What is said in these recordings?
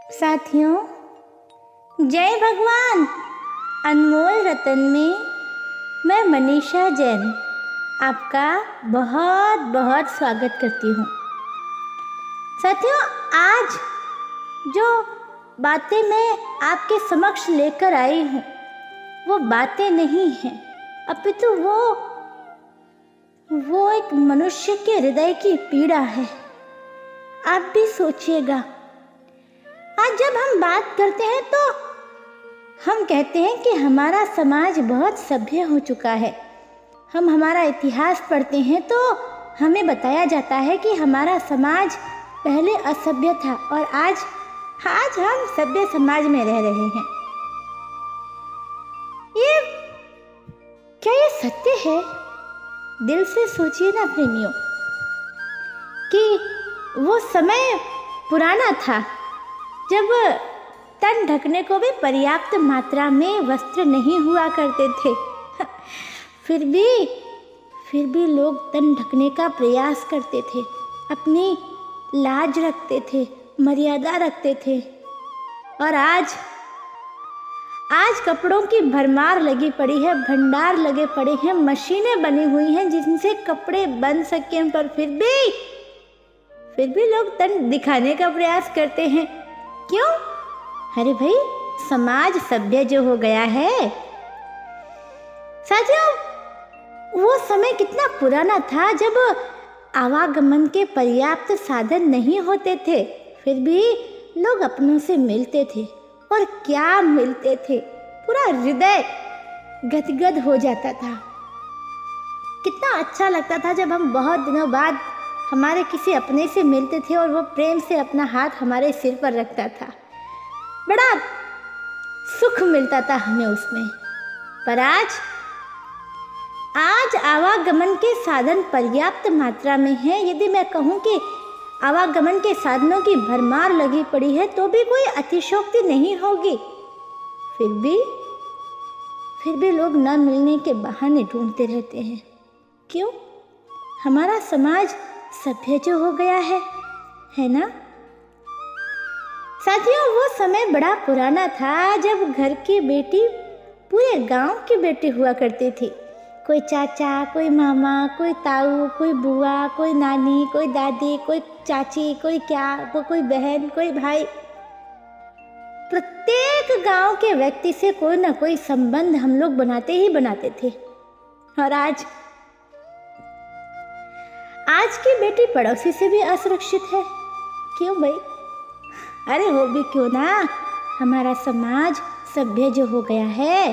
साथियों, जय भगवान। अनमोल रतन में मैं मनीषा जैन आपका बहुत बहुत स्वागत करती हूँ। साथियों, आज जो बातें मैं आपके समक्ष लेकर आई हूँ वो बातें नहीं हैं, अपितु वो एक मनुष्य के हृदय की पीड़ा है। आप भी सोचिएगा, आज जब हम बात करते हैं तो हम कहते हैं कि हमारा समाज बहुत सभ्य हो चुका है। हम हमारा इतिहास पढ़ते हैं तो हमें बताया जाता है कि हमारा समाज पहले असभ्य था और आज हम सभ्य समाज में रह रहे हैं। क्या ये सत्य है? दिल से सोचिए ना प्रेमियों, कि वो समय पुराना था जब तन ढकने को भी पर्याप्त मात्रा में वस्त्र नहीं हुआ करते थे। फिर भी लोग तन ढकने का प्रयास करते थे, अपनी लाज रखते थे, मर्यादा रखते थे। और आज कपड़ों की भरमार लगी पड़ी है, भंडार लगे पड़े हैं, मशीनें बनी हुई हैं जिनसे कपड़े बन सकें, पर फिर भी लोग तन दिखाने का प्रयास करते हैं। क्यों? अरे भाई, समाज सभ्य जो हो गया है। साथियों, वो समय कितना पुराना था जब आवागमन के पर्याप्त साधन नहीं होते थे, फिर भी लोग अपनों से मिलते थे। और क्या मिलते थे, पूरा हृदय गदगद हो जाता था। कितना अच्छा लगता था जब हम बहुत दिनों बाद हमारे किसी अपने से मिलते थे और वो प्रेम से अपना हाथ हमारे सिर पर रखता था। बड़ा सुख मिलता था हमें उसमें। पर आज आवागमन के साधन पर्याप्त मात्रा में हैं। यदि मैं कहूँ कि आवागमन के साधनों की भरमार लगी पड़ी है तो भी कोई अतिशयोक्ति नहीं होगी। फिर भी लोग न मिलने के बहाने ढूंढते रहते हैं। क्यों? हमारा समाज सभ्य जो हो गया है ना? साथियों, वो समय बड़ा पुराना था जब घर की बेटी पूरे गांव की बेटी हुआ करती थी। कोई चाचा, कोई मामा, कोई ताऊ, कोई बुआ, कोई नानी, कोई दादी, कोई चाची, कोई बहन, कोई भाई। प्रत्येक गांव के व्यक्ति से कोई ना कोई संबंध हम लोग बनाते थे। और आज की बेटी पड़ोसी से भी असुरक्षित है। क्यों भाई? अरे हो भी क्यों ना, हमारा समाज सभ्य जो हो गया है।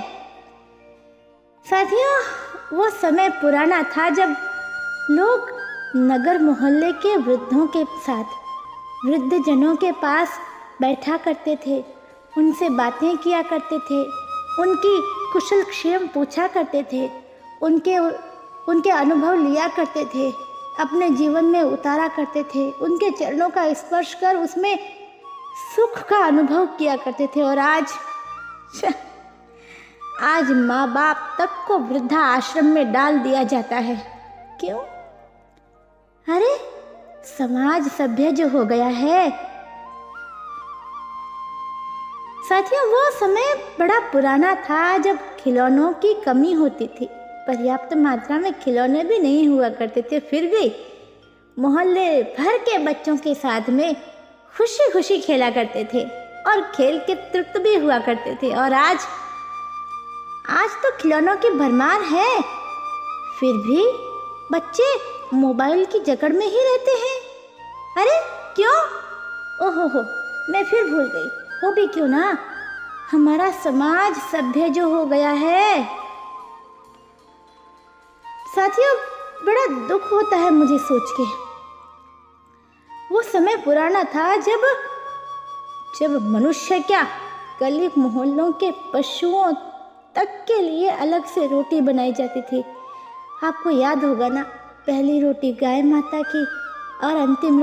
साथियों, वो समय पुराना था जब लोग नगर मोहल्ले के वृद्धों के साथ, वृद्ध जनों के पास बैठा करते थे, उनसे बातें किया करते थे, उनकी कुशल क्षेम पूछा करते थे, उनके अनुभव लिया करते थे, अपने जीवन में उतारा करते थे, उनके चरणों का स्पर्श कर उसमें सुख का अनुभव किया करते थे। और आज माँ बाप तक को वृद्धा आश्रम में डाल दिया जाता है। क्यों? अरे, समाज सभ्य जो हो गया है। साथियों, वो समय बड़ा पुराना था जब खिलौनों की कमी होती थी, पर्याप्त मात्रा में खिलौने भी नहीं हुआ करते थे। फिर भी मोहल्ले भर के बच्चों के साथ में खुशी खुशी खेला करते थे और खेल के तृप्त भी हुआ करते थे। और आज तो खिलौनों की भरमार है, फिर भी बच्चे मोबाइल की जकड़ में ही रहते हैं। अरे क्यों? ओहो, मैं फिर भूल गई। हो भी क्यों ना, हमारा समाज सभ्य जो हो गया है। साथियों, बड़ा दुख होता है मुझे सोच के। वो समय पुराना था जब मनुष्य क्या, गली मोहल्लों के पशुओं तक के लिए अलग से रोटी बनाई जाती थी। आपको याद होगा ना, पहली रोटी गाय माता की और अंतिम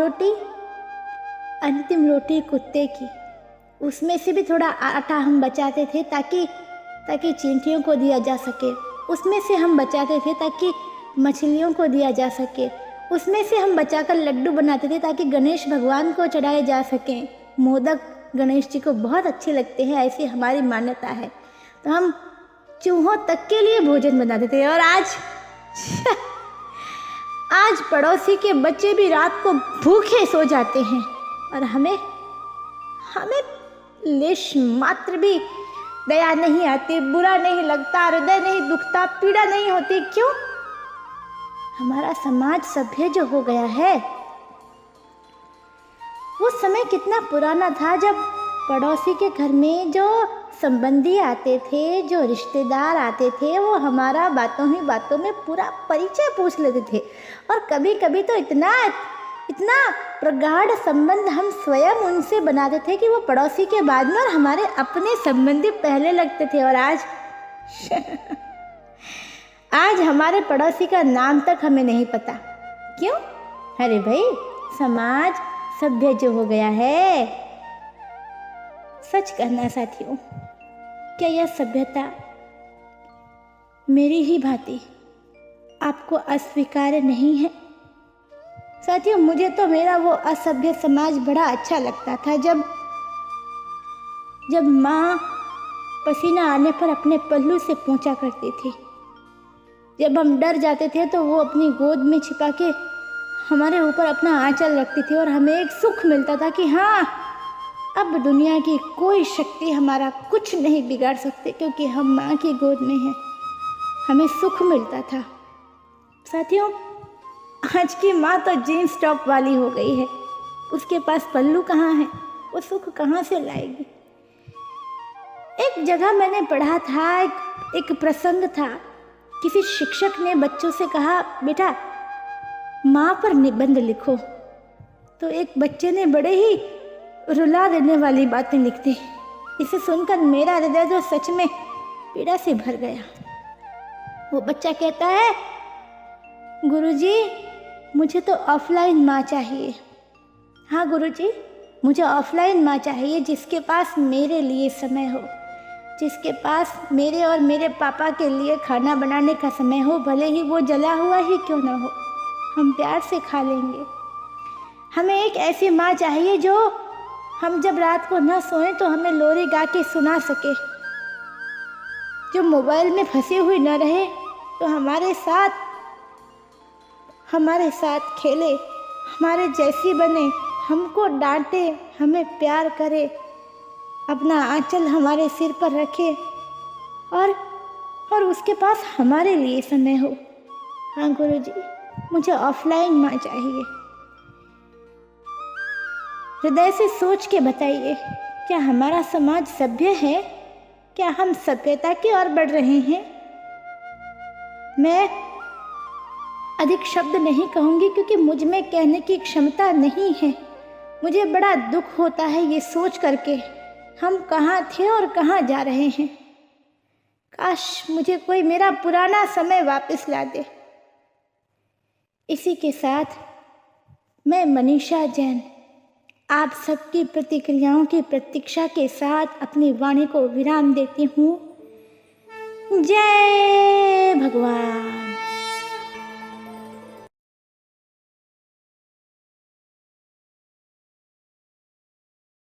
रोटी कुत्ते की। उसमें से भी थोड़ा आटा हम बचाते थे ताकि चींटियों को दिया जा सके। उसमें से हम बचाते थे ताकि मछलियों को दिया जा सके। उसमें से हम बचाकर लड्डू बनाते थे ताकि गणेश भगवान को चढ़ाए जा सकें। मोदक गणेश जी को बहुत अच्छे लगते हैं, ऐसी हमारी मान्यता है। तो हम चूहों तक के लिए भोजन बनाते थे। और आज पड़ोसी के बच्चे भी रात को भूखे सो जाते हैं और हमें लेश मात्र भी दया नहीं आती, बुरा नहीं लगता, हृदय नहीं दुखता, पीड़ा नहीं होती। क्यों? हमारा समाज सभ्य जो हो गया है। वो समय कितना पुराना था जब पड़ोसी के घर में जो संबंधी आते थे, जो रिश्तेदार आते थे, वो हमारा बातों ही बातों में पूरा परिचय पूछ लेते थे। और कभी कभी तो इतना प्रगाढ़ संबंध हम स्वयं उनसे बनाते थे कि वो पड़ोसी के बाद में और हमारे अपने संबंधी पहले लगते थे। और आज हमारे पड़ोसी का नाम तक हमें नहीं पता। क्यों? अरे भाई, समाज सभ्य जो हो गया है। सच कहना साथियों, क्या यह सभ्यता मेरी ही भांति आपको अस्वीकार्य नहीं है? साथियों, मुझे तो मेरा वो असभ्य समाज बड़ा अच्छा लगता था, जब माँ पसीना आने पर अपने पल्लू से पोंछा करती थी। जब हम डर जाते थे तो वो अपनी गोद में छिपा के हमारे ऊपर अपना आंचल रखती थी और हमें एक सुख मिलता था कि हाँ, अब दुनिया की कोई शक्ति हमारा कुछ नहीं बिगाड़ सकती, क्योंकि हम माँ की गोद में हैं। हमें सुख मिलता था। साथियों, आज की माँ तो जीन्स टॉप वाली हो गई है। उसके पास पल्लू कहाँ है? वो सुख कहाँ से लाएगी? एक जगह मैंने पढ़ा था, एक प्रसंग था। किसी शिक्षक ने बच्चों से कहा, बेटा माँ पर निबंध लिखो। तो एक बच्चे ने बड़े ही रुला देने वाली बातें लिख दी। इसे सुनकर मेरा हृदय तो सच में पीड़ा से भर गया। वो बच्चा कहता है, गुरुजी मुझे तो ऑफलाइन माँ चाहिए। हाँ गुरुजी, मुझे ऑफलाइन माँ चाहिए, जिसके पास मेरे लिए समय हो, जिसके पास मेरे और मेरे पापा के लिए खाना बनाने का समय हो, भले ही वो जला हुआ ही क्यों ना हो, हम प्यार से खा लेंगे। हमें एक ऐसी माँ चाहिए जो हम जब रात को न सोएं तो हमें लोरी गा के सुना सके, जो मोबाइल में फंसी हुई न रहे तो हमारे साथ खेले, हमारे जैसी बने, हमको डांटे, हमें प्यार करे, अपना आंचल हमारे सिर पर रखे और उसके पास हमारे लिए समय हो। हाँ गुरुजी, मुझे ऑफलाइन माँ चाहिए। हृदय से सोच के बताइए, क्या हमारा समाज सभ्य है? क्या हम सभ्यता की ओर बढ़ रहे हैं? मैं अधिक शब्द नहीं कहूँगी क्योंकि मुझ में कहने की क्षमता नहीं है। मुझे बड़ा दुख होता है ये सोच करके, हम कहाँ थे और कहाँ जा रहे हैं। काश मुझे कोई मेरा पुराना समय वापस ला दे। इसी के साथ मैं मनीषा जैन आप सबकी प्रतिक्रियाओं की प्रतीक्षा के साथ अपनी वाणी को विराम देती हूँ। जय भगवान।